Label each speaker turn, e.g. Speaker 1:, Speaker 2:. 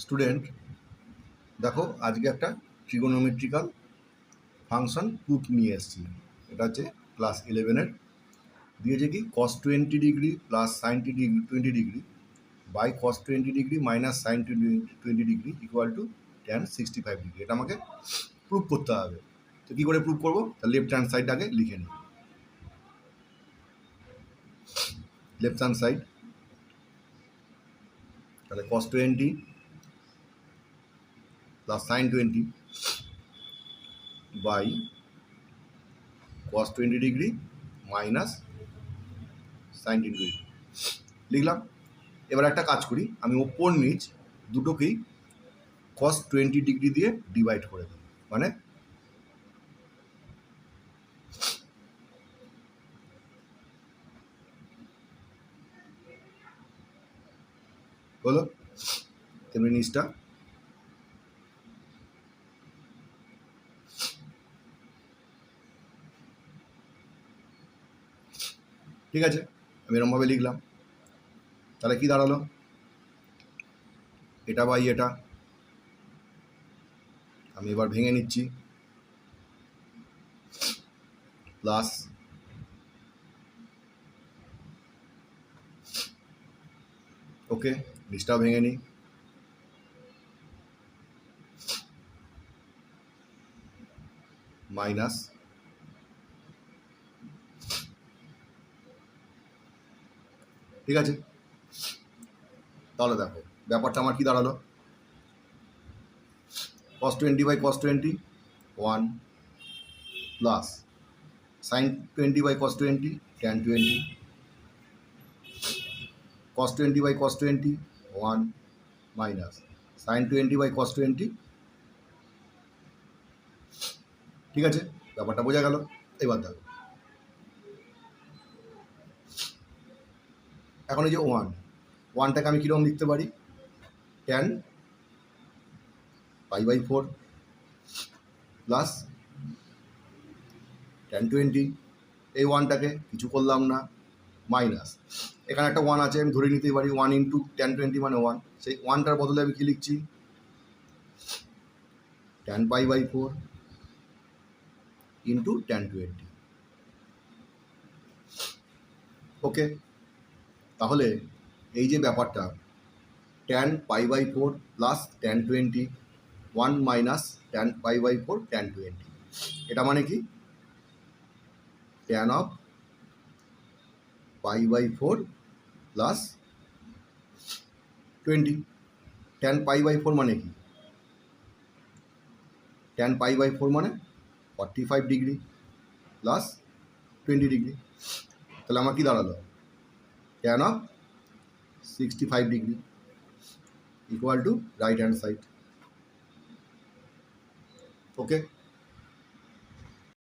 Speaker 1: Student দেখো আজকে একটা ট্রিগোনোমেট্রিক্যাল ফাংশন প্রুফ নিয়ে এসেছি। এটা হচ্ছে ক্লাস 11-এর। দিয়েছে কি cos 20 degree plus sine 20 degree by cos 20 degree minus sine 20 degree equal to tan 65 degree. এটা আমাকে প্রুফ করতে হবে। তো কী করে প্রুফ করবো? তাহলে লেফট হ্যান্ড সাইড আগে লিখে নিই। লেফট হ্যান্ড সাইড তাহলে cos 20 plus sine 20 by cos 20 degree minus sine 20 degree লিখলাম। এবার একটা কাজ করি, আমি ওপর নিচ দুটোকেই cos 20 ডিগ্রি দিয়ে ডিভাইড করে দিই, মানে হলো তেমনি নিচটা ঠিক আছে। আমি এরমভাবে লিখলাম। তাহলে কি দাঁড়ালো? এটা বাই এটা আমি এবার ভেঙে নিচ্ছি, প্লাস ওকে নিচটাও ভেঙে নিই, মাইনাস ঠিক আছে। তাহলে দেখো ব্যাপারটা আমার কি দাঁড়ালো, cos 20 by cos 20 1 plus sine 20 by cos 20 tan 20 cos 20 by cos 20 1 minus sine 20 by cos 20। ঠিক আছে, ব্যাপারটা বোঝা গেল। এবার দেখো এখন এই যে ওয়ানটাকে আমি কীরকম লিখতে পারি, tan pi by 4 plus tan 20, এই ওয়ানটাকে কিছু করলাম না, মাইনাস এখানে একটা ওয়ান আছে আমি ধরে নিতে পারি 1 ইন্টু tan 20 মানে 1, সেই ওয়ানটার বদলে আমি কী লিখছি, tan pi by 4 into tan 20। Okay, তাহলে এই যে ব্যাপারটা tan pi by 4 plus tan 20 1 minus tan pi by 4 tan 20, এটা মানে কি tan of pi by 4 plus 20। tan pi by 4 মানে কি, tan পাই বাই 4 মানে 45 ডিগ্রি প্লাস 20 ডিগ্রি। তাহলে আমার কি দাঁড়ালো, tan of 65 degree equal two right hand side. Okay.